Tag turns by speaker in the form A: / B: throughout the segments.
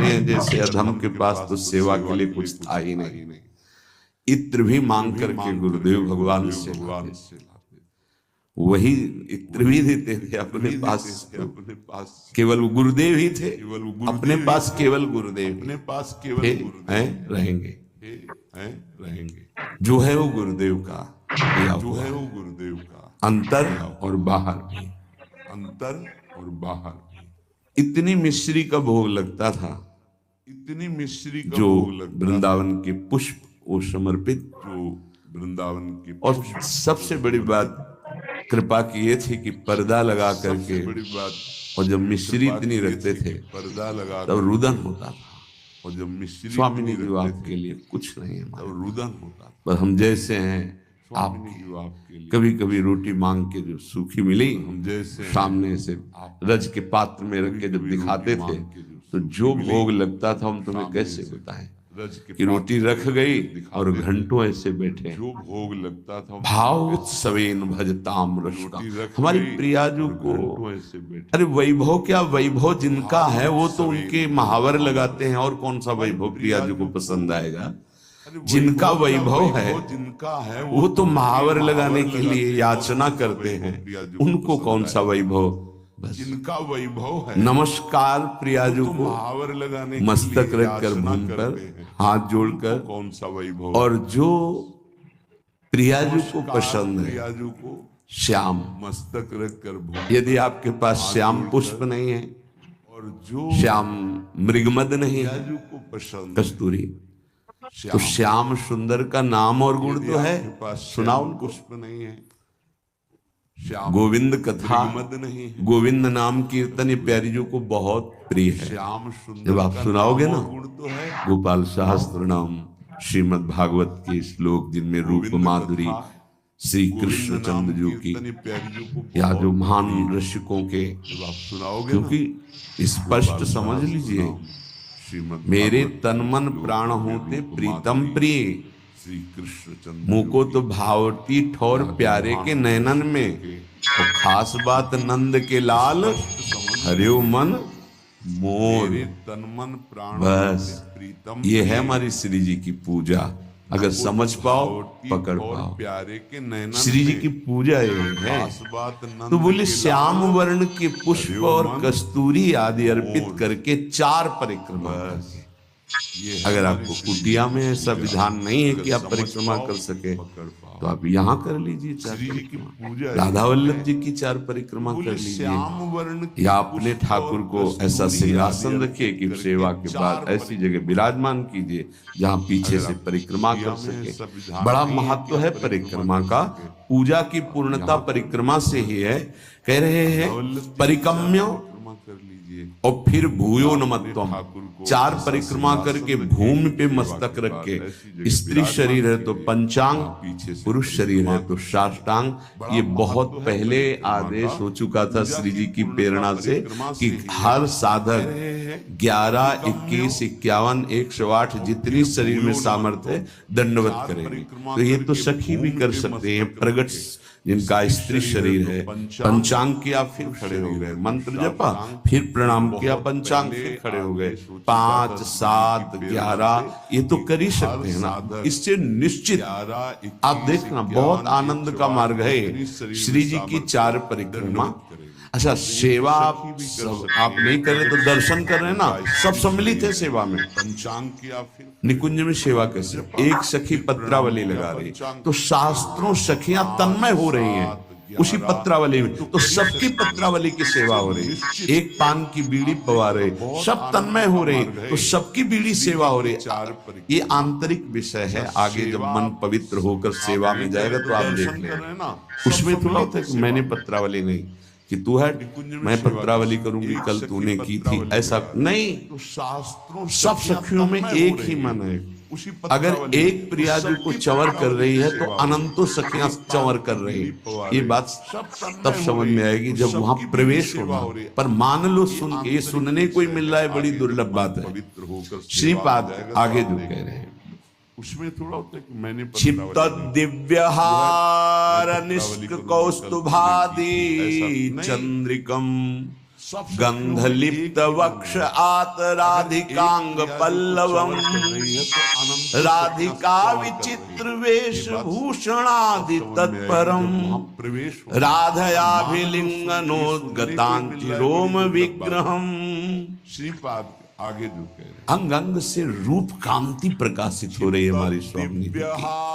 A: कहते हैं जैसे अधम के पास तो सेवा के लिए कुछ था ही नहीं, इत्र भी मांग करके गुरुदेव भगवान से वही इत्र भी देते थे अपने पास, केवल गुरुदेव ही थे, अपने पास केवल गुरुदेव रहेंगे, जो है वो गुरुदेव का दिया हुआ है, अंतर और बाहर भी, अंतर और बाहर। इतनी मिश्री का भोग लगता था, इतनी मिश्री का जो वृंदावन के पुष्प वो समर्पित, जो वृंदावन के, और सबसे बड़ी बात कृपा की ये थी कि पर्दा लगा करके, और जब मिश्री इतनी रखते थे पर्दा लगा तब रुदन होता था, और जब मिश्री स्वामी जी आपके लिए कुछ नहीं है, तब रुदन होता, बस हम जैसे हैं आपके, कभी कभी रोटी मांग के जो सूखी मिली हम जैसे सामने से रज के पात्र में रख के जब दिखाते थे तो जो भोग लगता था हम तुम्हें कैसे बताएं कि रोटी रख गई और घंटों ऐसे बैठे, जो भोग लगता था भाव उत्सवेन भजताम रसुका। हमारी प्रियाजू को अरे वैभव क्या वैभव जिनका है वो तो उनके महावर लगाते हैं, और कौन सा वैभव प्रियाजू को पसंद आएगा? जिनका वैभव है वो तो महावर लगाने के लिए याचना करते हैं, उनको कौन सा वैभव? जिनका वैभव है नमस्कार प्रियाजू को महावर लगाने मस्तक रखकर भूमि पर हाथ जोड़कर, कौन सा वैभव? और जो प्रियाजू को पसंद है, प्रियाजू को श्याम मस्तक रखकर भूमि, यदि आपके पास श्याम पुष्प नहीं है और जो श्याम मृगमद नहीं है को पसंद कस्तूरी, तो श्याम सुंदर का नाम और गुण तो है, सुनाओ पुष्प नहीं है, गोविंद कथा नहीं, गोविंद नाम कीर्तन ये प्यारी जी को बहुत प्रिय है। श्याम सुंदर जब आप सुनाओगे ना गोपाल सहस्त्र नाम श्रीमद् भागवत के श्लोक जिनमें रूप माधुरी श्री कृष्ण चंद्र जी की या जो महान ऋषिकों के जब आप सुनाओगे, क्योंकि स्पष्ट समझ लीजिए मेरे तन मन प्राण होते प्रीतम प्रिय श्री कृष्ण चंद्र मुको तो भावती ठौर प्यारे के नयनन में, और खास बात नंद के लाल हरियो मन मोर तन मन प्राण, बस प्रीतम ये है हमारी श्री जी की पूजा। अगर समझ पाओ पकड़ पाओ प्यारे के नयनन, श्री जी की पूजा ये है। तो बोले श्याम वर्ण के पुष्प और कस्तूरी आदि अर्पित करके 4 परिक्रमा। अगर आपको कुटिया में ऐसा विधान नहीं है कि आप परिक्रमा कर सके तो आप यहाँ कर लीजिए 4 परिक्रमा, राधा वल्लभ जी की 4 परिक्रमा कर लीजिए, या अपने ठाकुर को ऐसा सिंहासन रखिए कि सेवा के बाद ऐसी जगह विराजमान कीजिए जहाँ पीछे से परिक्रमा कर सके। बड़ा महत्व है परिक्रमा का, पूजा की पूर्णता परिक्रमा से ही है। कह रहे हैं परिक्रम्य और फिर भूयो नमत्वम, 4 परिक्रमा करके भूमि पे मस्तक रख के, स्त्री शरीर है तो पंचांग, पुरुष शरीर है तो साष्टांग। ये बहुत पहले आदेश हो चुका था श्री जी की प्रेरणा से कि हर साधक 11, 21, 51, 108 जितनी शरीर में सामर्थ्य है दंडवत करेंगे। तो ये तो सखी भी कर सकते हैं, प्रगट जिनका स्त्री शरीर है पंचांग किया फिर खड़े हो गए, मंत्र जपा फिर प्रणाम किया, पंचांग फिर खड़े हो गए, 5, 7, 11 ये तो कर ही सकते हैं ना। इससे निश्चित आप देखना बहुत आनंद का मार्ग है श्री जी की 4 परिक्रमा। अच्छा सेवा आप नहीं कर रहे तो दर्शन कर रहे हैं ना, सब सम्मिलित है सेवा में। पंचांग किया फिर निकुंज में सेवा कैसे, एक सखी पत्रावली लगा रही तो शास्त्रों सखियां तन्मय हो रही हैं उसी पत्रावली में, तो सबकी पत्रावली की सेवा हो रही, एक पान की बीड़ी पवा रहे सब तन्मय हो रही तो सबकी बीड़ी सेवा हो रही। ये आंतरिक विषय है, आगे जब मन पवित्र होकर सेवा में जाएगा तो आप देख लेना। उसमें थोड़ा होता है कि मैंने पत्रावली नहीं कि तू है मैं पत्रावली करूंगी कल तूने की थी, ऐसा नहीं। तो शास्त्रों सब सखियों में एक ही मन है। अगर एक प्रियाजू को चंवर कर रही है तो अनंतों सखियां चंवर कर रही है। ये बात तब समझ में आएगी जब वहां प्रवेश होगा। पर मान लो सुन के, ये सुनने को ही मिल रहा है बड़ी दुर्लभ बात है। श्रीपाद आगे जो कह रहे हैं उसमें थोड़ा होता है कि मैंने क्षिप्त दिव्यहार निष्क कौस्तुभादि चंद्रिकम गंधलिप्त वक्ष आत राधिकांग पल्लवम राधिका विचित्र वेश भूषणादि तत्परम राधयाभिलिंगनोद्गतांचि रोम विग्रहम।
B: श्रीपाद आगे जो कह रहे
A: अंग अंग से रूप कांति प्रकाशित हो रही है हमारी स्वामी जी की।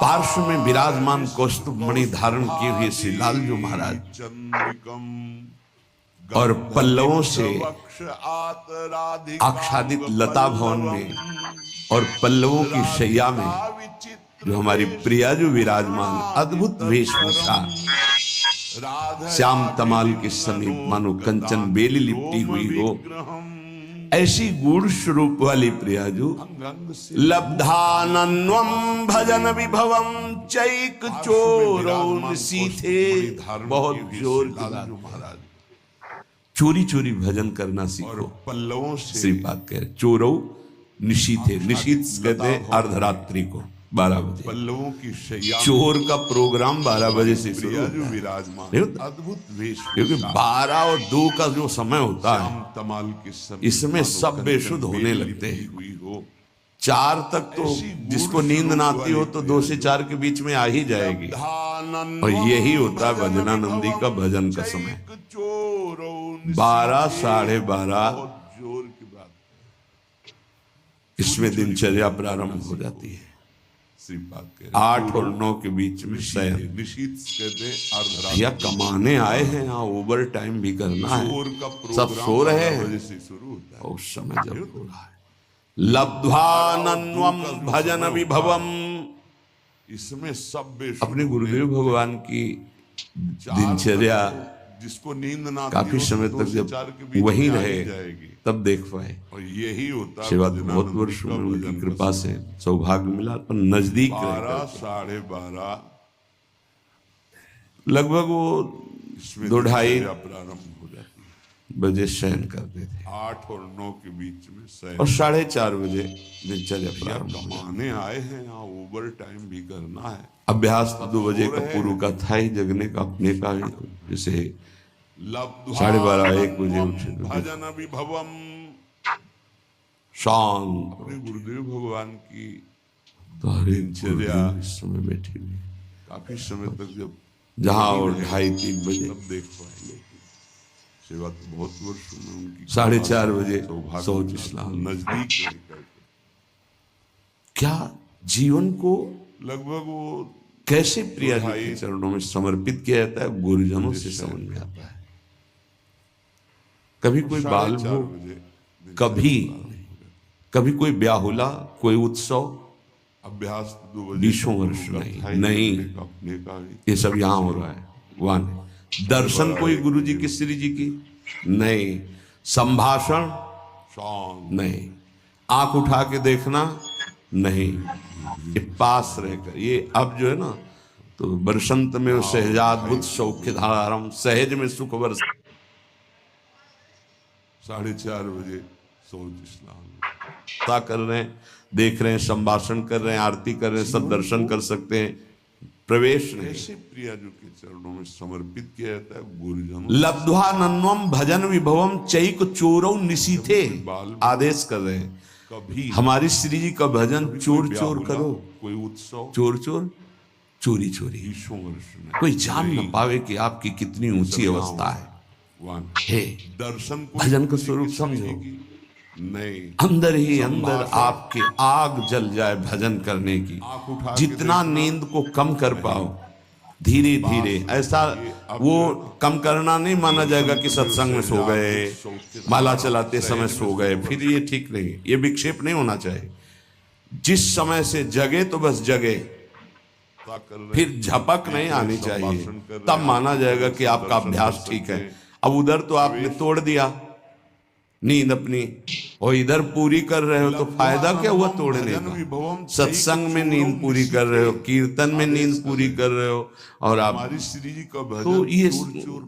A: पार्श्व में विराजमान कौस्तुभ मणि धारण किए हुए श्री लालजू महाराज और पल्लवों से आच्छादित लता भवन में और पल्लवों की शैया में जो हमारी प्रिया जो विराजमान अद्भुत वेशभूषा श्याम तमाल के समीप मानो कंचन बेली लिपटी हुई हो, ऐसी गूढ़ स्वरूप वाली प्रियाजू लब्धानन्वम भजन विभवम चैक चोरौ निशीथे। बहुत जोर की बात महाराज, चोरी चोरी भजन करना सीखो।
B: पल्लवों से
A: श्रीपाद कह रहे चोरौ निशीथे, निशीथ कहते हैं अर्धरात्रि को 12 बजे।
B: पल्लवों की शैया
A: चोर का प्रोग्राम 12 बजे से शुरू होता है।
B: विराजमान अद्भुत वेश,
A: क्योंकि 12 और 2 का जो समय होता है
B: तमाल के समय
A: इसमें सब बेसुध होने लगते हैं। 4 तक तो जिसको नींद ना आती हो तो 2 से 4 के बीच में आ ही जाएगी। और यही होता है भजनानंदी का भजन का समय। 12 साढ़े 12
B: जोर की बात,
A: इसमें दिनचर्या प्रारंभ हो जाती है। 8 और 9 के बीच में शयन। भैया कमाने आए हैं यहाँ, ओवर टाइम भी करना है। सब सो रहे हैं और उस समय जब हो रहा है लब्ध्वानन्वम भजन विभवम।
B: इसमें सब
A: अपने गुरुदेव भगवान की दिनचर्या
B: जिसको नींद ना
A: काफी समय तक जब वहीं रहे तब देख पाए।
B: और यही होता
A: सेवा बहुत वर्ष में उनकी कृपा से सौभाग्य मिला, पर नजदीक
B: 12 साढ़े 12
A: लगभग वो 2-2:30
B: प्रारंभ हो जाती
A: बजे शयन करते थे।
B: 8 और 9 के बीच में शयन
A: और 4:30 बजे दिनचर्या प्रारंभ।
B: कमाने आए हैं यहाँ, ओवर टाइम भी करना है।
A: अभ्यास 2 बजे का पूर्व का था ही, जगने का अपने का ही। जैसे 12:30 1 बजे उठे
B: भजन विभवम।
A: शांत
B: अपने गुरुदेव भगवान की
A: दिनचर्या इस समय बैठी हुई
B: काफी समय तक जब
A: जहाँ और 2:30-3 बजे
B: तब देख पाएंगे। सेवा तो बहुत वर्ष में उनकी
A: 4:30 बजे सोच इस्लाम
B: नजदीक
A: क्या जीवन को
B: लगभग वो
A: कैसे प्रिया जी के चरणों में समर्पित किया जाता है, गुरुजनों से समझ में आता है। कभी कोई बाल हो, कभी कोई ब्याहुला, कोई उत्सव,
B: अभ्यास
A: 20 वर्ष नहीं, ये सब यहाँ हो रहा है। वहां दर्शन कोई गुरु जी की, श्री जी की नहीं, संभाषण नहीं, आंख उठा के देखना नहीं, ये पास रहकर। ये अब जो है ना, तो बरसंत में सहजाद्भुत सौख्य धारम, सहज में सुख वर्ष।
B: 4:30 बजे सोच इस्लाम
A: कर रहे हैं, देख रहे हैं, संभाषण कर रहे हैं, आरती कर रहे हैं, सब दर्शन कर सकते हैं, प्रवेश नहीं।
B: ऐसे प्रिया जो के चरणों में समर्पित किया जाता है गुरुजनों।
A: लब्ध्वानन्वम भजन विभवम चैक चोरौ निशीथे। आदेश कर रहे हैं
B: कभी
A: हमारी श्री जी का भजन चोर चोर करो,
B: कोई उत्सव
A: चोर चोर, चोरी चोरी,
B: 20 वर्ष में
A: कोई जान न पावे कि आपकी कितनी ऊंची अवस्था है। हे
B: दर्शन
A: भजन का स्वरूप समझो,
B: नहीं
A: अंदर ही अंदर आपकी आग जल जाए भजन करने की। जितना नींद को कम कर पाओ धीरे धीरे, ऐसा वो कम करना नहीं माना जाएगा कि सत्संग में सो गए, माला चलाते समय सो गए, फिर ये ठीक नहीं, ये विक्षेप नहीं होना चाहिए। जिस समय से जगे तो बस जगे, फिर झपक नहीं आनी चाहिए, तब माना जाएगा कि आपका अभ्यास ठीक है। अब उधर तो आपने तोड़ दिया नींद अपनी, और इधर पूरी कर रहे हो तो फायदा क्या हुआ तोड़ने का। सत्संग में नींद पूरी कर रहे हो, कीर्तन में नींद पूरी कर रहे हो, और आप तो ये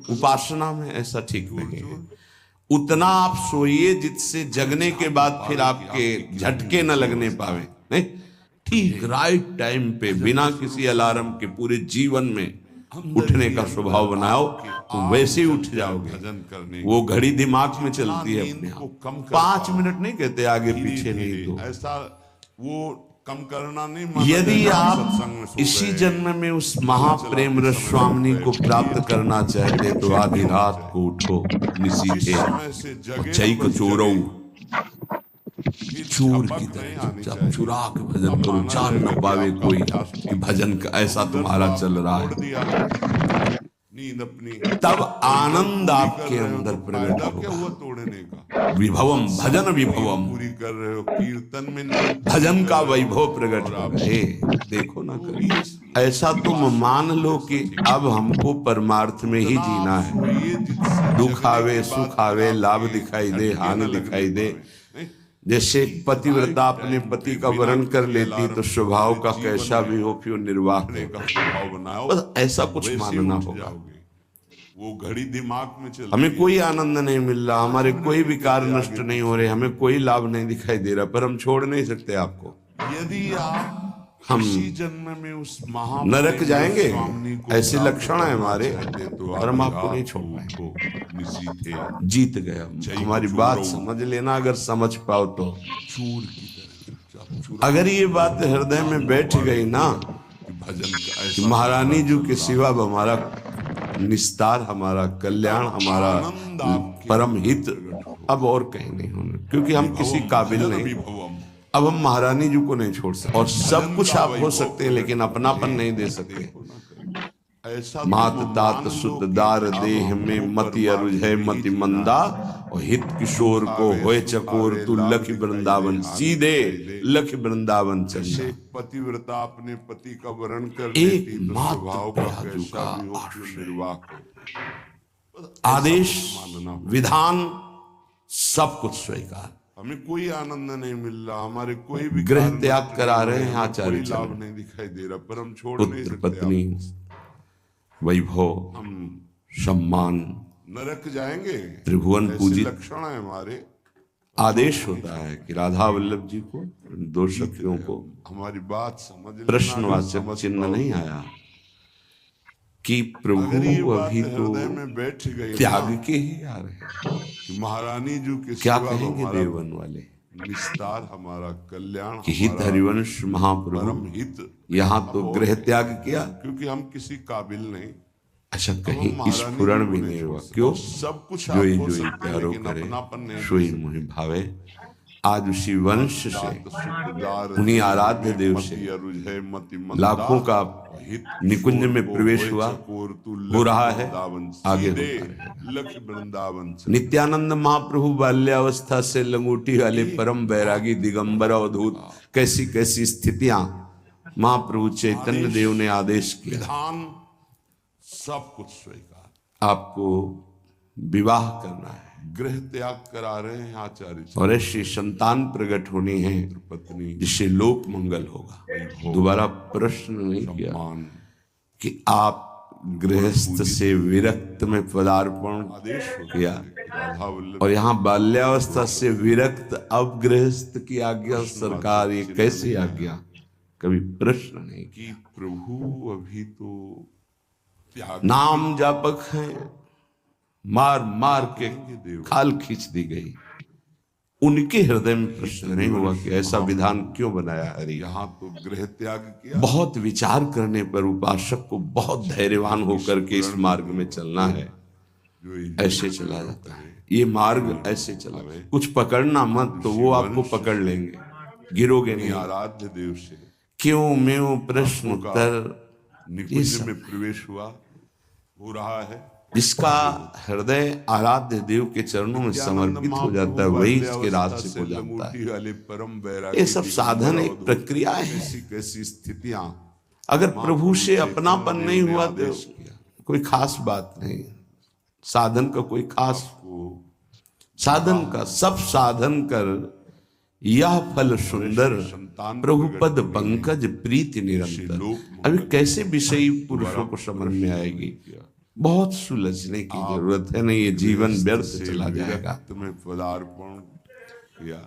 A: उपासना में ऐसा ठीक नहीं है। उतना आप सोइए जिससे जगने के बाद फिर आपके झटके न लगने पावे। नहीं, ठीक राइट टाइम पे बिना किसी अलार्म के पूरे जीवन में उठने का स्वभाव बनाओ तो वैसे ही उठ जाओगे।
B: भजन करने
A: वो घड़ी दिमाग में चलती है अपने
B: को
A: आप।
B: कम
A: 5 मिनट नहीं कहते आगे पीछे नहीं तो।
B: ऐसा वो कम करना नहीं माना
A: यदि
B: जाएगा।
A: आप
B: सत्संग में सो
A: इसी
B: गए,
A: जन्म में उस महाप्रेम रस स्वामिनी को प्राप्त करना चाहते तो आधी रात को उठो निसीथे
B: समय से जगे
A: चई को चोरो
B: फिर
A: चोर
B: झपक
A: की
B: नहीं
A: तरह
B: आनी
A: चुपचाप
B: चाहिए।
A: चुरा के भजन करो, जान न पावे कोई कि भजन का ऐसा तुम्हारा चल रहा
B: छोड़
A: है।
B: दिया नींद अपनी,
A: तब आनंद
B: पूरी
A: आपके
B: कर रहे हो
A: अंदर
B: तो
A: प्रकट
B: फायदा क्या
A: होगा।
B: हुआ तोड़ने का।
A: विभवम भजन विभवम,
B: पूरी कर रहे हो कीर्तन में नहीं,
A: भजन का वैभव प्रकट हो गए। देखो ना कभी ऐसा तुम मान लो कि अब हमको परमार्थ में ही जीना है। दुख आवे सुख आवे, लाभ दिखाई दे हानि दिखाई दे। जैसे पतिव्रता अपने पति का वर्ण कर लेती तो स्वभाव का कैसा भी हो फिर निर्वाह
B: का स्वभाव बनाओ,
A: बस ऐसा कुछ
B: वैसे
A: मानना
B: उठ
A: होगा।
B: जाओगे। वो घड़ी दिमाग में चलती
A: हमें कोई आनंद नहीं मिल रहा, हमारे कोई विकार नष्ट नहीं हो रहे, हमें कोई लाभ नहीं दिखाई दे रहा, पर हम छोड़ नहीं सकते आपको।
B: यदि आप
A: हम
B: इसी जन्म में उस महा
A: नरक जाएंगे,
B: स्वामी को
A: ऐसे
B: प्राप्त
A: लक्षण है
B: करना
A: हमारे,
B: चाहते तो
A: पर हम
B: आप
A: आपको नहीं
B: रात
A: छोड़
B: को
A: पाएंगे।
B: उठो, निसीथे
A: जीत गए हम। हमारी बात समझ लेना, अगर समझ पाओ तो।
B: चूर की तरह चुपचाप चुरा
A: अगर ये बात हृदय में बैठ गई ना
B: कि भजन का
A: कि
B: ऐसा
A: महारानी जी के सिवा अब हमारा निस्तार, हमारा कल्याण, हमारा परम हित अब और कहीं नहीं होना, क्योंकि हम किसी काबिल नहीं।
B: विभवम
A: अब हम महारानी जी को नहीं छोड़ सकते। और सब कुछ आप हो सकते हैं लेकिन अपनापन नहीं दे सकते।
B: ऐसा
A: मात
B: तुम
A: तात
B: मान लो
A: सुत
B: कि
A: दार
B: अब
A: देह
B: हमको
A: में मति
B: परमार्थ
A: अरुझय
B: में
A: मति
B: ही
A: मंदा, और हित किशोर को होए चकोर तू लख वृंदावन, सीधे लख वृंदावन चल।
B: जैसे पतिव्रता अपने पति का वर्ण कर
A: एक
B: लेती तो
A: मात्र
B: स्वभाव का
A: प्रयाजू
B: कैसा
A: का
B: भी हो फिर निर्वाह करो।
A: आदेश
B: मानना हो।
A: विधान सब कुछ स्वीकार।
B: हमें कोई आनंद नहीं मिल रहा, हमारे कोई भी
A: गृह
B: कारण
A: त्याग
B: नहीं
A: करा
B: हो
A: रहे हैं
B: हमें
A: आचार्य
B: कोई लाभ
A: चरण।
B: नहीं दिखाई दे रहा, पर हम छोड़ नहीं
A: पुत्र
B: सकते।
A: पत्नी वैभव
B: हम
A: सम्मान
B: नरक जाएंगे,
A: त्रिभुवन
B: ऐसे
A: पूजित
B: लक्षण है हमारे।
A: आदेश होता है कि राधा वल्लभ जी को, दो सखियों को
B: हमारी बात समझ लेना,
A: प्रश्नवाचक
B: समझ
A: चिन्ह
B: पाओ।
A: नहीं आया कि
B: अगर ये
A: प्रभु
B: बात
A: अभी तो
B: हृदय में बैठ गई
A: त्याग
B: ना,
A: के ही आ रहे हैं।
B: कि महारानी जी के
A: क्या
B: सिवा
A: कहेंगे
B: हमारा
A: देवन वाले
B: विस्तार, हमारा कल्याण,
A: कि हित
B: हमारा
A: हरिवंश
B: परम
A: महाप्रभु
B: हित,
A: यहाँ तो गृह त्याग किया।
B: क्योंकि हम किसी काबिल नहीं।
A: अच्छा
B: हम
A: कहीं
B: महारानी
A: स्फुरण
B: जी
A: भी
B: को
A: नहीं
B: छोड़
A: हुआ।
B: सकते।
A: क्यों?
B: और सब कुछ आप
A: जोई
B: हो
A: जोई
B: सकते हैं,
A: प्यारो
B: लेकिन
A: करे
B: अपनापन नहीं दे
A: सोई
B: सकते।
A: मुहि भावे। आज उसी वंश से
B: सुखदार
A: उन्हीं आराध्य देव से
B: मति अरुझय मति मंदा,
A: लाखों का
B: हित
A: निकुंज में
B: को
A: प्रवेश
B: होए
A: हुआ,
B: चकोर तू
A: हो
B: लख
A: रहा है,
B: वृंदावन,
A: आगे
B: सीधे
A: होता रहेगा।
B: लख वृंदावन चल।
A: नित्यानंद महाप्रभु बाल्यावस्था से लंगूटी वाले परम बैरागी दिगंबर अवधूत, कैसी कैसी स्थितियां महाप्रभु चैतन्य देव ने आदेश किया।
B: विधान सब कुछ स्वीकार।
A: आपको विवाह करना है
B: गृह त्याग करा रहे हैं आचार्य जी।
A: और ऐसी संतान प्रकट होनी है
B: पत्नी
A: जिससे लोक मंगल होगा। दोबारा प्रश्न नहीं किया
B: मान
A: कि आप गृहस्थ से विरक्त में पदार्पण
B: आदेश हो
A: किया
B: राधा वल्लभ
A: और यहाँ बाल्यावस्था से विरक्त अब गृहस्थ की आज्ञा सरकार, ये कैसी आज्ञा? कभी प्रश्न नहीं किया।
B: की प्रभु अभी तो त्याग
A: नाम जापक हैं, मार मार के खाल खींच दी गई। उनके हृदय में प्रश्न नहीं हुआ कि ऐसा विधान क्यों बनाया हरि।
B: यहाँ तो गृह त्याग किया।
A: बहुत विचार करने पर उपासक को बहुत धैर्यवान होकर के इस मार्ग में चलना है।
B: जो ये
A: ऐसे चला जाता है ये मार्ग, ऐसे चला। कुछ पकड़ना मत तो वो आपको पकड़ लेंगे, गिरोगे नहीं।
B: आराध्य देव से
A: क्यों में प्रश्न उत्तर
B: निकुंज में प्रवेश हुआ, हो रहा है।
A: जिसका हृदय आराध्य देव के चरणों में समर्पित हो जाता है वही इसके राज से हो जाता है।
B: वाले परम बैरागी
A: ये सब साधन एक प्रक्रिया है।
B: कैसी कैसी स्थितियां
A: अगर प्रभु से अपनापन नहीं हुआ तो
B: आदेश किया।
A: कोई खास बात नहीं। साधन का कोई खास, साधन का सब साधन कर यह फल सुंदर, प्रभु पद पंकज प्रीति निरंतर। अभी कैसे विषयी पुरुषों को समझ में आएगी? बहुत सुलझने की जरूरत है, नहीं ये जीवन व्यर्थ चला जाएगा।
B: तुम्हें पदार्पण किया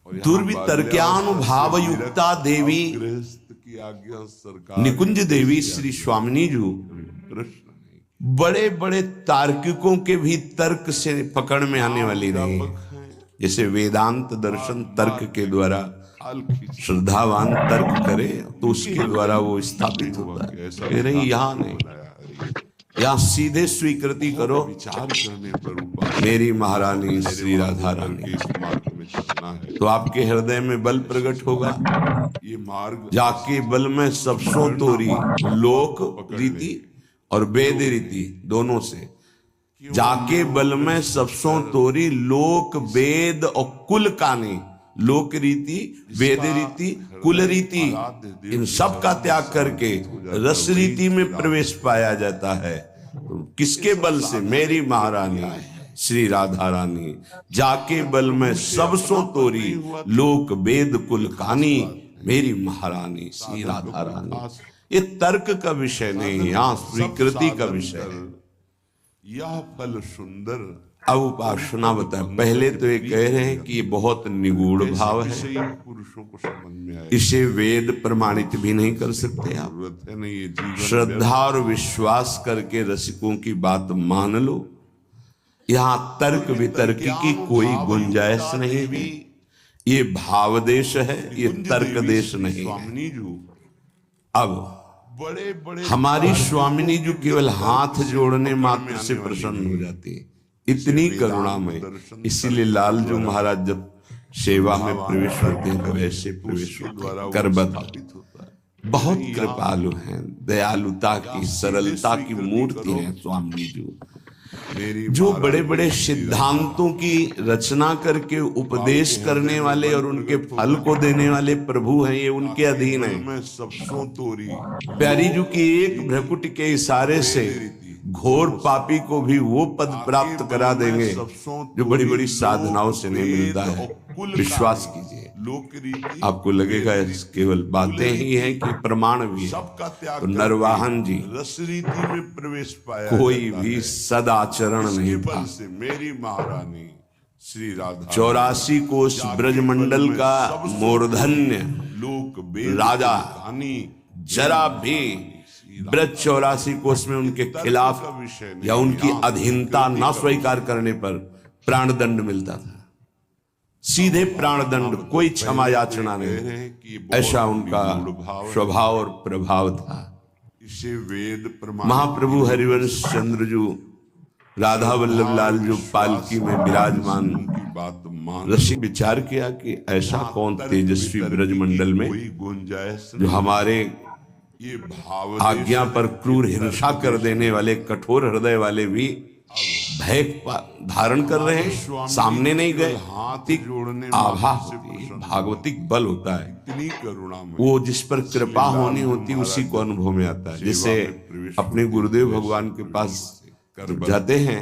B: और यहाँ
A: दुर्वितर्क्यानुभाव युक्ता देवी
B: गृहस्थ की आज्ञा सरकार
A: निकुंज देवी श्री स्वामिनी जी
B: प्रश्न नहीं।
A: बड़े बड़े तार्किकों के भी तर्क से पकड़ में आने वाली नहीं है। जैसे वेदांत दर्शन तर्क के द्वारा
B: हाल खींच
A: श्रद्धावान तर्क करे तो उसके द्वारा वो स्थापित होता है। कह रही यहाँ नहीं, यहाँ सीधे स्वीकृति करो,
B: विचार करने पर उपाय
A: मेरी महारानी श्री राधा रानी,
B: इस मार्ग में चलना है।
A: तो आपके हृदय में बल प्रकट होगा।
B: ये मार्ग
A: जाके बल में सबसों तोरी लोक रीति और वेद रीति दोनों से, जाके बल में सबसों तोरी लोक वेद और कुल कानी, लोक रीति वेद रीति कुल रीति, इन सब का त्याग करके रस रीति में प्रवेश पाया जाता है। किसके बल से? मेरी महारानी श्री राधा रानी। जाके बल में सबसों तोरी लोक वेद कुल कानी, मेरी महारानी श्री राधा रानी। ये तर्क का विषय नहीं, यहाँ स्वीकृति का विषय है।
B: यह फल सुंदर।
A: अब उपासना बता, पहले तो ये कह रहे हैं कि ये बहुत निगूढ़ भाव है,
B: पुरुषों को समझ में आए,
A: इसे वेद प्रमाणित भी नहीं कर सकते आप।
B: जरूरत है नहीं, ये जीवन
A: श्रद्धा और विश्वास करके रसिकों की बात मान लो। यहाँ तर्क वितर्क की कोई गुंजाइश नहीं है। ये भाव देश है, ये तर्क देश नहीं है।
B: स्वामिनी जी
A: अब
B: बड़े बड़े
A: हमारी स्वामिनी जो केवल हाथ जोड़ने मात्र से प्रसन्न हो जाती है, इतनी करुणामय। इसीलिए लाल जो महाराज जब सेवा में प्रवेश करते हैं वैसे प्रवेश कर
B: स्थापित होता है।
A: बहुत कृपालु हैं, दयालुता की सरलता की मूर्ति है स्वामी जी। जो बड़े बड़े सिद्धांतों की रचना करके उपदेश करने वाले और उनके फल को देने वाले प्रभु हैं, ये उनके अधीन है।
B: मैं सबसों तोरी
A: प्यारी जी की एक भ्रकुट के इशारे से घोर पापी को भी वो पद प्राप्त करा देंगे जो बड़ी बड़ी साधनाओं से नहीं मिलता है। विश्वास कीजिए,
B: लोक रीति
A: आपको लगेगा केवल बातें ही हैं कि प्रमाण भी है।
B: सबका त्याग
A: तो नरवाहन जी
B: रस रीति में प्रवेश पाया
A: कोई भी सदाचरण नहीं था।
B: बल से मेरी महारानी श्री राधा
A: 84 कोष ब्रजमंडल का मूर्धन्य
B: लोक वेद
A: राजा
B: कहानी
A: जरा भी ब्रज 84 कोष में उनके खिलाफ या उनकी अधीनता न स्वीकार करने पर प्राण दंड मिलता था। सीधे प्राण दंड, कोई क्षमा याचना नहीं। ऐसा उनका स्वभाव और प्रभाव था।
B: इसे वेद प्रमाण
A: महाप्रभु हरिवंश चंद्र जो राधा वल्लभ लाल जो पालकी में विराजमान,
B: की बात मान
A: ऋषि विचार किया कि ऐसा कौन तेजस्वी ब्रजमंडल में
B: कोई गुंजाइश
A: जो हमारे
B: ये भाव
A: आज्ञा पर क्रूर हिंसा कर देने वाले कठोर हृदय वाले भी भय धारण कर रहे हैं, सामने नहीं गए।
B: हाथ जोड़ने
A: आभा होती है, भागवतिक बल होता है।
B: इतनी करुणा में
A: वो जिस पर कृपा होनी होती है उसी को अनुभव में आता है। जैसे अपने गुरुदेव भगवान के पास जाते हैं,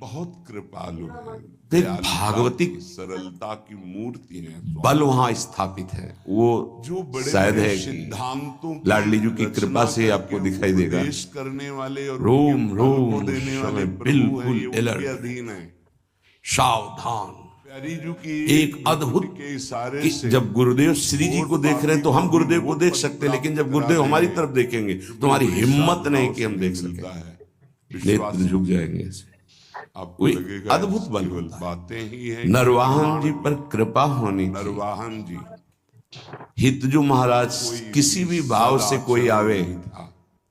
B: बहुत कृपालु है,
A: तो एक भागवतिक
B: सरलता की मूर्ति है।
A: बल वहां स्थापित है। वो
B: जो बड़े
A: शायद है कि
B: सिद्धांतों की
A: लाडली जी की कृपा से आपको दिखाई देगा।
B: उपदेश करने वाले और
A: रोम
B: उनके फल
A: रोम
B: को देने वाले
A: समय
B: प्रभु हैं,
A: बिल्कुल
B: ये उनके
A: अलर्ट,
B: अधीन है।
A: सावधान।
B: प्यारी जी की
A: एक अद्भुत
B: के इशारे
A: कि
B: से
A: जब गुरुदेव श्री जी को देख रहे हैं तो हम गुरुदेव को देख सकते हैं, लेकिन जब गुरुदेव हमारी तरफ देखेंगे तो हमारी हिम्मत नहीं कि हम देख
B: मिलता
A: सकें,
B: है।
A: नेत्र झुक जाएंगे ऐसे।
B: आपको
A: कोई
B: लगेगा
A: अद्भुत बल
B: केवल
A: होता है।
B: बातें ही हैं।
A: नरवाहन जी पर कृपा होनी चाहिए।
B: नरवाहन जी
A: हितजू महाराज किसी भी भाव से कोई आवे
B: था।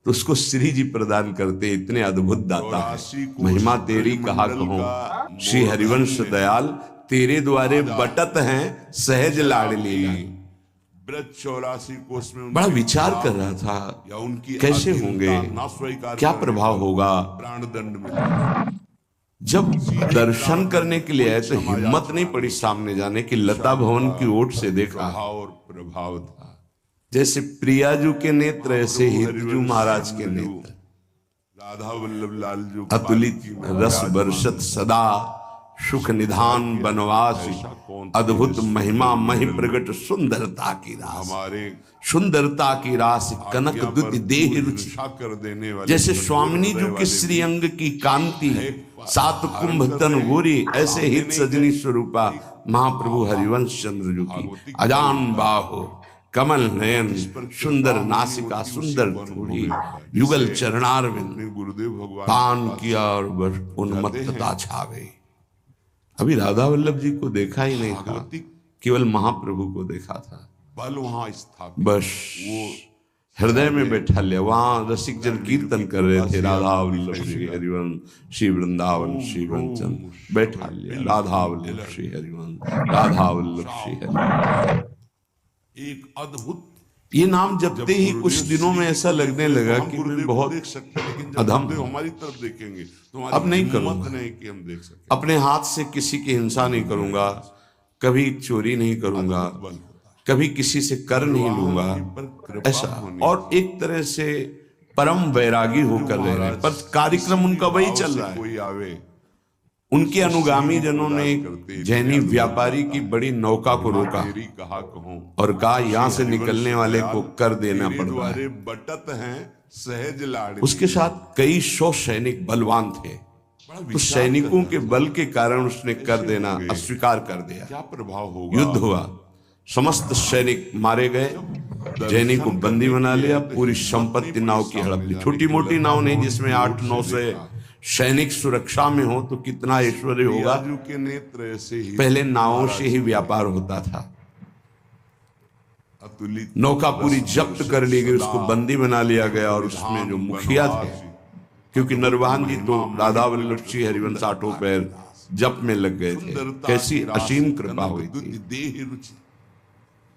A: तो उसको श्री जी प्रदान करते, इतने अद्भुत दाता है। महिमा तेरी कहा कहूं, श्री हरिवंश दयाल तेरे द्वारे बटत हैं सहज लाडली।
B: ब्रज 84 कोष में
A: बड़ा विचार कर रहा था
B: या उनकी
A: कैसे
B: अधीनता
A: होंगे,
B: ना स्वीकार
A: क्या
B: करने
A: प्रभाव
B: पर
A: होगा।
B: प्राण दंड मिला।
A: जब दर्शन करने के लिए आए तो हिम्मत नहीं पड़ी सामने जाने की। लता भवन की ओट से देखा,
B: भाव और प्रभाव था।
A: जैसे प्रियाजू के नेत्र ऐसे हितजू महाराज के नेत्र,
B: राधा वल्लभ लाल जो
A: अतुलित रस बरसत सदा सुख निधान बनवास, अद्भुत महिमा महि प्रगट सुंदरता की रास।
B: हमारे
A: सुंदरता की रास कनक दुत देह रुचि।
B: कर देने वाले
A: जैसे स्वामिनी जी के श्री अंग की कांति सात कुंभ तन गोरी, ऐसे हित सजनी स्वरूपा महाप्रभु हरिवंश चंद्र जी की अजान बाहो कमल नयन, सुंदर नासिका, सुंदर थोड़ी, युगल चरणारविंद,
B: अपने गुरुदेव भगवान
A: पान किया और बस उन्मत्तता छा गई। अभी राधा वल्लभ जी को देखा ही नहीं था, केवल महाप्रभु को देखा था।
B: बल वहां स्थापित,
A: बस
B: वो
A: हृदय में बैठा लिया। वहां रसिक जन कीर्तन कर रहे थे, राधा वल्लभ श्री हरिवंश श्री वृंदावन श्री वंचन, बैठा लिया राधा वल्लभ श्री हरिवंश, राधा वल्लभ श्री हरिवंश।
B: एक अद्भुत,
A: ये नाम जपते ही कुछ दिनों में ऐसा लगने लगा कि मैं बहुत
B: देख सकते हैं, लेकिन जब
A: अधम
B: गुरुदेव हमारी तरफ देखेंगे तो
A: अब नहीं
B: हिम्मत
A: करूंगा।
B: नहीं कि हम देख सके।
A: अपने हाथ से किसी की हिंसा नहीं करूंगा, कभी चोरी नहीं करूंगा,
B: बल होता
A: कभी किसी से कर नहीं लूंगा,
B: पर कृपा
A: ऐसा।
B: होनी
A: और एक तरह से परम वैरागी होकर रह रहे हैं, पर कार्यक्रम उनका वही चल रहा है।
B: कोई आवे,
A: उनके अनुगामी जनों ने जैनी व्यापारी की बड़ी नौका को रोका
B: तेरी कहा कहूं,
A: और कहा यहाँ से निकलने वाले को कर देना
B: तेरे
A: पड़ता है।
B: द्वारे बटत हैं सहज लाड़।
A: उसके साथ कई 100 सैनिक बलवान थे, तो सैनिकों के बल के कारण उसने कर देना अस्वीकार कर दिया।
B: क्या प्रभाव होगा?
A: युद्ध हुआ, समस्त सैनिक मारे गए, जैनी को बंदी बना लिया, पूरी संपत्ति नाव की हड़प ली। छोटी मोटी नाव नहीं जिसमें 8-9 से सैनिक सुरक्षा में हो तो कितना ऐश्वर्य होगा।
B: पियाजू के नेत्र ऐसे ही
A: पहले नावों से ही व्यापार होता था।
B: अतुलित
A: नौका पूरी जब्त कर ली गई, उसको बंदी बना लिया गया और उसमें जो मुखिया थे, क्योंकि नरवाहन जी तो राधा वल्लभ श्री हरिवंश आठों पैर जप में लग गए थे। कैसी असीम कृपा हुई थी,
B: देह रुचि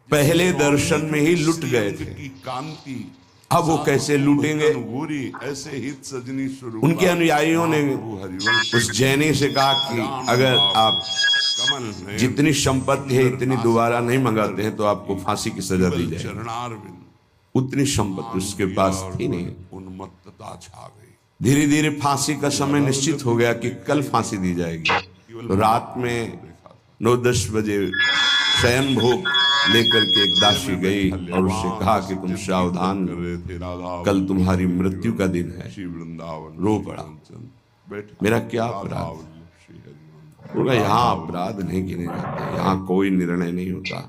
A: पहले दर्शन में ही लुट गए थे।
B: की कांति,
A: अब वो कैसे लूटेंगे?
B: गोरी ऐसे हित सजनी स्वरूप।
A: उनके अनुयायियों ने
B: हरिवंश
A: उस जैनी से कहा कि अगर आप
B: कमल नयन
A: जितनी संपत्ति है इतनी दोबारा नहीं मंगाते हैं तो आपको फांसी की सजा दी जाए।
B: चरणारविंद,
A: उतनी संपत्ति उसके पास थी नहीं।
B: उन्मत्तता छा गई।
A: धीरे धीरे फांसी का समय निश्चित हो गया कि कल फांसी दी जाएगी। तो रात में 9-10 बजे शयन भोग लेकर के एक दासी गई और उससे कहा कि तुम सावधान
B: कर रहे थे राधा
A: कल तुम्हारी मृत्यु का दिन है।
B: श्री वृंदावन
A: रो पड़ा,
B: बैठ
A: मेरा क्या अपराध?
B: श्री हरिवंश।
A: बोला यहाँ अपराध नहीं गिने जाते, यहाँ कोई निर्णय नहीं होता,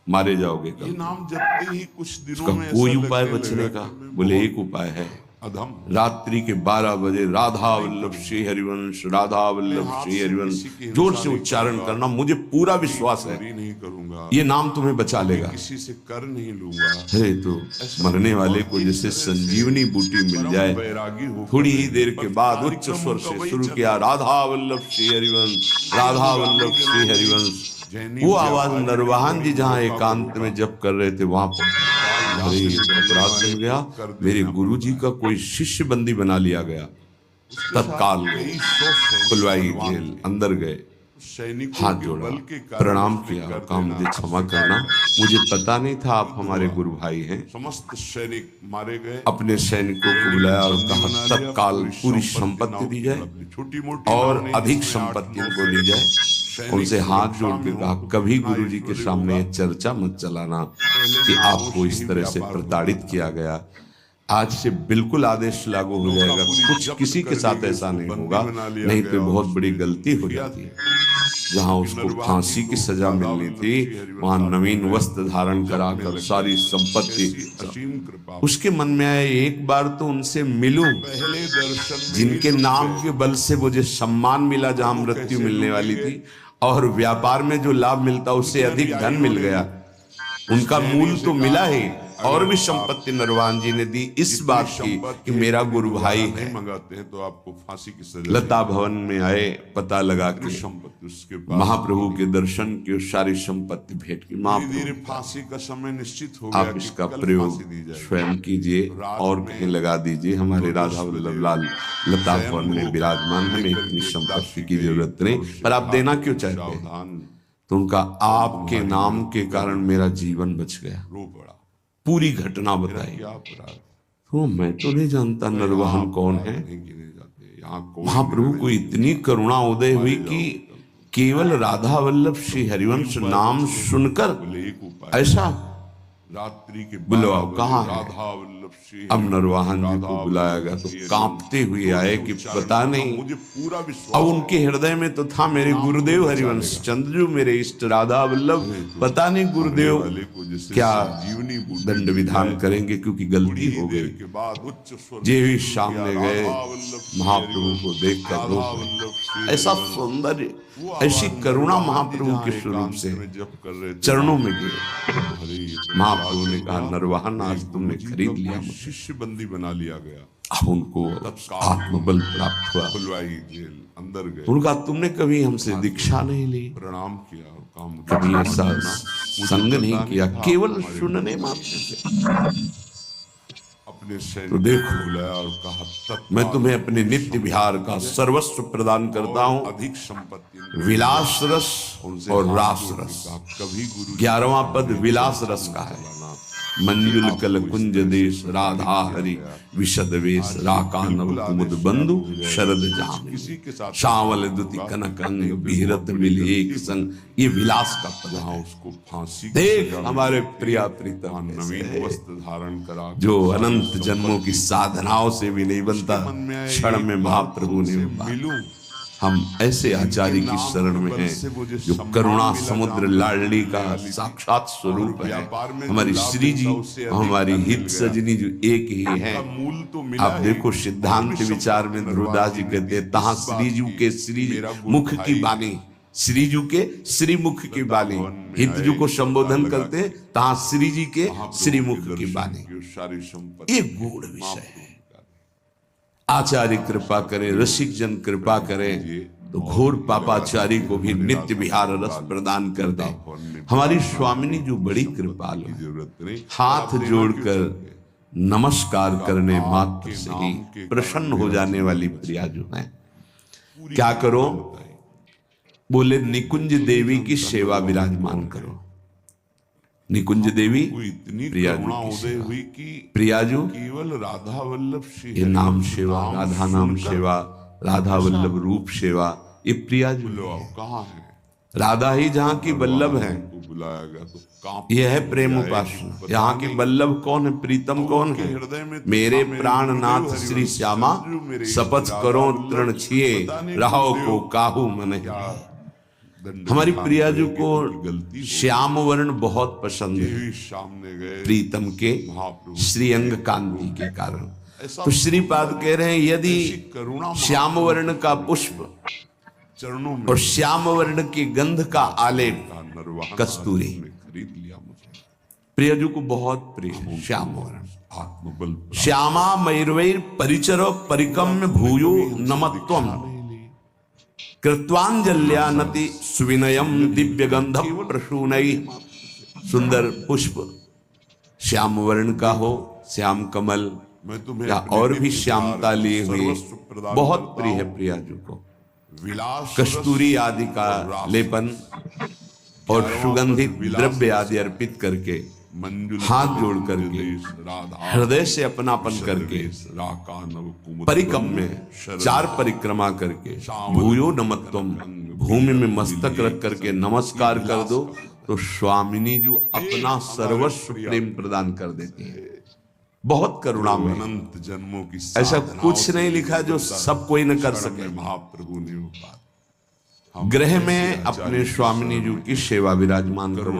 A: मारे जाओगे
B: ये
A: कल।
B: नाम जपते ही कुछ दिनों
A: उसका
B: में
A: कोई
B: ऐसा
A: उपाय
B: लगने
A: बचने
B: लगा
A: का?
B: कि मैं
A: बोले
B: बहुत
A: एक उपाय है,
B: अधम
A: रात्रि के 12 बजे राधा वल्लभ श्री हरिवंश, राधा वल्लभ श्री हरिवंश जोर से उच्चारण करना। मुझे पूरा विश्वास है
B: चोरी नहीं करूंगा,
A: ये नाम तुम्हें बचा लेगा।
B: किसी से कर नहीं लूंगा।
A: अरे तो मरने वाले को जैसे संजीवनी बूटी मिल जाए।
B: वैरागी हो
A: थोड़ी ही देर के बाद उच्च स्वर से शुरू किया, राधा वल्लभ श्री हरिवंश, राधा वल्लभ श्री हरिवंश। वो आवाज नरवाहन जी जहाँ एकांत में जप कर रहे थे वहां पर। अरे ये तो अपराध बन गया, मेरे गुरु जी का कोई शिष्य बंदी बना लिया गया। तत्काल गए, खुलवाई जेल, अंदर गए,
B: सैनिकों
A: हाथ
B: के
A: जोड़ा,
B: बल के कारण
A: प्रणाम
B: उसने
A: किया,
B: कर
A: कहा
B: देना
A: मुझे क्षमा करना, मुझे पता नहीं था आप हमारे गुरु भाई हैं।
B: समस्त सैनिक मारे गए।
A: अपने सैनिकों को बुलाया और कहा तत्काल पूरी संपत्ति दी जाए
B: छोटी मोटी
A: और अधिक संपत्ति उनको दी जाए। उनसे हाथ जोड़ के कहा कभी गुरु जी के सामने ये चर्चा मत चलाना कि आपको इस तरह से प्रताड़ित किया गया। आज से बिल्कुल आदेश लागू हो जाएगा, कुछ किसी के साथ ऐसा नहीं होगा, नहीं तो बहुत बड़ी गलती हो जाती है। जहां उसको फांसी की सजा मिलनी थी वहां नवीन वस्त्र धारण कराकर सारी संपत्ति।
B: असीम कृपा।
A: उसके मन में आया एक बार तो उनसे मिलूं,
B: पहले दर्शन में
A: जिनके नाम के बल से मुझे सम्मान मिला, जहां मृत्यु मिलने वाली थी, और व्यापार में जो लाभ मिलता उससे अधिक धन मिल गया। उनका मूल तो मिला ही, और भी संपत्ति नरवाहन जी ने दी इस बात की कि मेरा गुरु भाई है।
B: मंगाते हैं तो आपको फांसी की सजा।
A: लता भवन में आए, पता लगा कि
B: संपत्ति उसके पास।
A: महाप्रभु के दर्शन की सारी संपत्ति भेंट की।
B: धीरे
A: महाप्रभु
B: फांसी का समय निश्चित हो गया
A: आप
B: कि
A: इसका
B: कल
A: प्रयोग
B: फांसी दी जाएगी।
A: स्वयं कीजिए और कहीं लगा दीजिए। हमारे राधा वल्लभ लाल लता भवन में विराजमान, हमें इतनी संपत्ति की जरूरत नहीं, पर आप देना क्यों चाहते हैं?
B: सावधान
A: तो उनका आपके नाम के कारण मेरा जीवन बच गया।
B: रो पड़ा।
A: पूरी घटना बताई।
B: क्या अपराध?
A: तो मैं तो नहीं जानता नरवाहन कौन है।
B: नहीं गिने जाते यहाँ। कोई
A: महाप्रभु को इतनी करुणा उदय हुई कि केवल राधा वल्लभ श्री हरिवंश नाम सुनकर
B: एक उपाय।
A: ऐसा
B: रात्रि के
A: बुलवाओ, कहाँ है?
B: राधा वल्लभ श्री
A: अब नरवाहन जी को बुलाया गया तो कांपते हुए आए कि पता नहीं।
B: मुझे पूरा विश्वास।
A: अब उनके हृदय में तो था मेरे गुरुदेव हरिवंश चंद्र मेरे इष्ट राधा वल्लभ, पता नहीं गुरुदेव क्या दंड विधान करेंगे, क्योंकि गलती हो गई।
B: के बाद उच्च स्वर
A: जे भी सामने गए महाप्रभु को देखकर रो पड़े। ऐसा सौंदर्य, ऐसी करुणा महाप्रभु के स्वरूप से
B: जप कर रहे थे,
A: चरणों में गिरे। महाप्रभु ने कहा नरवाहन आज तुमने खरीद लिया मुझे।
B: शिष्य बंदी बना लिया गया।
A: अब उनको आत्मबल प्राप्त हुआ।
B: खुलवाई जेल, अंदर गए,
A: उनका तुमने कभी हमसे दीक्षा नहीं ली,
B: प्रणाम किया और काम
A: कभी ऐसा संग नहीं किया, केवल सुनने मात्र से।
B: अपने सैनिक
A: तो देखो,
B: बुलाया और कहा तत्काल
A: मैं तुम्हें अपने नित्य विहार का सर्वस्व प्रदान करता हूँ,
B: अधिक संपत्ति
A: विलास रस और रास रस।
B: कभी गुरु
A: 11वां पद विलास रस का है। मंजुल कल कुंज देश राधा हरि विशद वेश राकानव कुमुद बंधु शरद जाम
B: किसी के साथ
A: शावल दुति कनक अंग बीरत मिल एक संग। ये विलास का पद है।
B: उसको फांसी
A: देख हमारे प्रिया प्रीतम
B: नवीन वस्त्र धारण करा
A: जो अनंत जन्मों की साधनाओं से भी नहीं बनता, क्षण में महाप्रभु ने
B: मिलूं।
A: हम ऐसे आचार्य की शरण में हैं जो करुणा समुद्र लाडली का साक्षात स्वरूप है। हमारी श्री जी, हमारी हित सजनी जो एक ही है।
B: मूल तो मिला
A: आप देखो सिद्धांत विचार में ध्रुवदास जी कहते हैं तहाँ श्रीजू के श्री मुख की बानी, श्रीजू के श्री मुख की बानी। हित जी को संबोधन करते हैं तहाँ श्री जी के श्री मुख की बानी।
B: सारी संपत्ति
A: ये गूढ़ विषय है। आचार्य कृपा करे, रसिक जन कृपा करे तो घोर पापाचारी को भी नित्य विहार रस प्रदान कर दे। हमारी स्वामिनी जो बड़ी कृपालु है,
B: जरूरत नहीं।
A: हाथ जोड़कर नमस्कार करने मात्र से ही प्रसन्न हो जाने वाली प्रिया जो है। क्या करो? बोले निकुंज देवी की सेवा विराजमान करो। निकुंज देवी
B: इतनी
A: प्रिया
B: करुणा
A: जी की
B: उदय
A: सेवा।
B: हुई कि
A: प्रियाजू
B: केवल राधा वल्लभ श्री
A: ये नाम सेवा, राधा नाम सेवा, राधा वल्लभ रूप सेवा, ये प्रियाजू
B: बुलाओ, कहाँ है?
A: राधा ही जहाँ की वल्लभ है।
B: को बुलाया गया तो कांप
A: यह है प्रेम उपासना। यहाँ की वल्लभ कौन है? प्रीतम कौन है?
B: हृदय में
A: मेरे प्राणनाथ श्री श्यामा शपथ करो तृण छिए रहो को काहू मन। हमारी प्रियाजू को श्याम वर्ण बहुत पसंद है,
B: सामने गए
A: प्रीतम के श्रीअंग कांति के कारण। तो श्रीपाद कह रहे हैं यदि
B: करुणा
A: श्याम वर्ण का पुष्प
B: चरणों में
A: और श्याम वर्ण की गंध का आलेप
B: नरवाहन
A: कस्तूरी
B: खरीद लिया मुझे।
A: प्रियजू को बहुत प्रिय है श्याम वर्ण।
B: आत्मबल
A: श्यामा मयूरवैर परिचरो परिकम्य भूयो नमत्वम कृत्वांजल्यानति सुविनयम दिव्य गंध प्रसूनई। सुंदर पुष्प श्याम वर्ण का हो, श्याम कमल
B: मैं तुम्हें
A: या और भी श्यामता लिए हुए बहुत प्रिय है प्रियाजू को।
B: विलास
A: कस्तूरी आदि का लेपन और सुगंधित द्रव्य आदि अर्पित करके
B: मंजुल
A: हाथ जोड़ करके
B: राधा
A: हृदय से अपनापन करके
B: राकानव कुमुद
A: परिकम में 4 परिक्रमा करके भूयो नमत्वम भूमि में मस्तक रख करके नमस्कार कर दो तो स्वामिनी जो अपना सर्वस्व प्रेम प्रदान कर देती है। बहुत करुणा में
B: अनंत जन्मों की
A: ऐसा कुछ नहीं लिखा जो सब कोई न कर सके।
B: महाप्रभु ने वो बात
A: ग्रह में अपने स्वामिनी जी की सेवा विराजमान करो।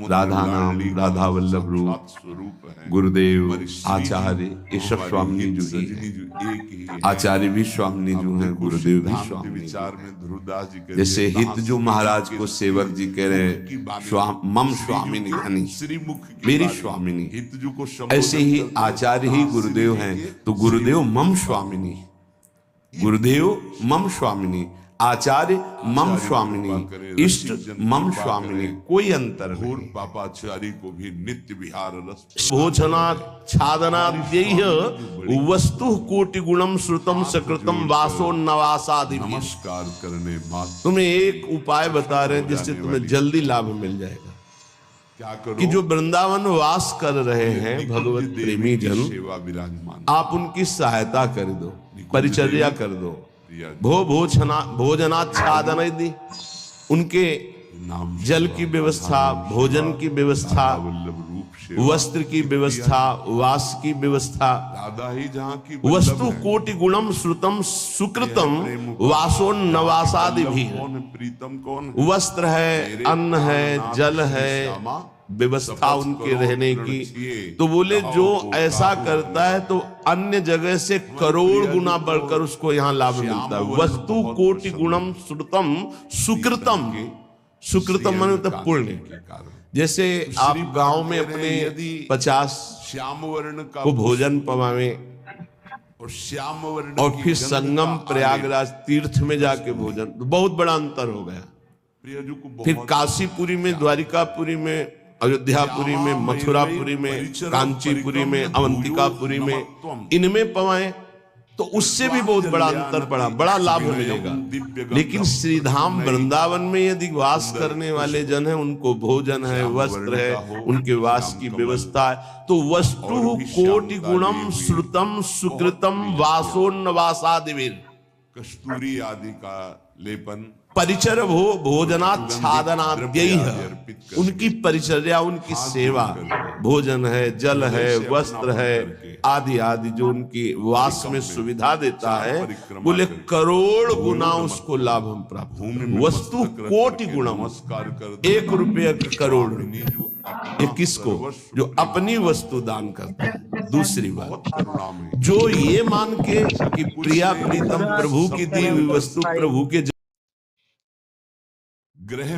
A: राधा नाम, राधा वल्लभ रूप,
B: स्वरूप है।
A: गुरुदेव, आचार्य, ये सब स्वामिनी जी ही है।
B: एक ही
A: आचार्य भी स्वामिनी जो है, गुरुदेव भी स्वामिनी।
B: विचार में ध्रुवदास जी
A: जैसे हित जो महाराज को सेवक जी कह रहे मम स्वामिनी धनी,
B: श्रीमुख
A: मेरी स्वामिनी।
B: हितजू को
A: ऐसे ही आचार्य ही गुरुदेव हैं तो गुरुदेव मम स्वामिनी, गुरुदेव मम स्वामिनी, आचार्य मम स्वामिनी, इष्ट मम स्वामिनी, कोई अंतर नहीं।
B: पापाचारी को भी नित्य विहार रस
A: भोजना छादनाद्यैः वस्तु कोटि गुणम श्रुतम सकृतम वासो नवासादि।
B: नमस्कार करने मात्र
A: तुम्हें एक उपाय बता रहे हैं जिससे तुम्हें जल्दी लाभ मिल जाएगा।
B: क्या करो
A: कि जो वृंदावन वास कर रहे हैं भगवत प्रेमी जन,
B: सेवा विराजमान
A: आप उनकी सहायता कर दो, परिचर्या कर दो, भोजनाच्छादन दी, उनके
B: नाम
A: जल की व्यवस्था, भोजन की व्यवस्था,
B: वल्लभ रूप
A: वस्त्र की व्यवस्था, वास की व्यवस्था,
B: दादा ही जहाँ की
A: वस्तु कोटि गुणम श्रुतम सुकृतम वासोन्नवासादि भी।
B: कौन है, प्रीतम कौन है?
A: वस्त्र है, अन्न है, जल है, व्यवस्था उनके रहने की। तो बोले जो ऐसा करता है तो अन्य जगह से करोड़ गुना बढ़कर उसको यहाँ लाभ मिलता है। वस्तु कोटि गुणम श्रुतम सुकृतम, सुकृतम माने तो पुण्य। जैसे आप गांव में अपने 50
B: श्याम वर्ण का
A: को भोजन पवावे
B: और श्याम वर्ण
A: और
B: की
A: फिर
B: गंध
A: संगम
B: का
A: प्रयागराज तीर्थ में जाके भोजन, तो बहुत बड़ा अंतर हो गया।
B: प्रियजू को
A: फिर
B: बहुत
A: काशीपुरी में, द्वारिकापुरी में, अयोध्यापुरी में, मथुरापुरी में, कांचीपुरी में, अवंतिकापुरी में, इनमें पवाए तो उससे भी बहुत बड़ा अंतर पड़ा, बड़ा लाभ मिलेगा। लेकिन श्रीधाम वृंदावन में यदि वास करने वाले जन हैं, उनको भोजन है, वस्त्र है, उनके वास की व्यवस्था है, तो वस्तु कोटि गुणम श्रुतम सुकृतम वासोन्नवासादिवीर,
B: कस्तूरी आदि का लेपन,
A: परिचर भोजनाच्छादनाद्यैः, उनकी परिचर्या, उनकी सेवा, भोजन है, जल है, वस्त्र है, आदि आदि जो उनकी वास में सुविधा देता है, बोले करोड़ गुना उसको लाभ हम प्राप्त। वस्तु कोटि गुणम, 1 रुपये करोड़। ये किसको? जो अपनी वस्तु दान करता है। दूसरी बात, जो ये मान के कि प्रिया प्रीतम प्रभु की दी हुई वस्तु प्रभु के
B: ग्रह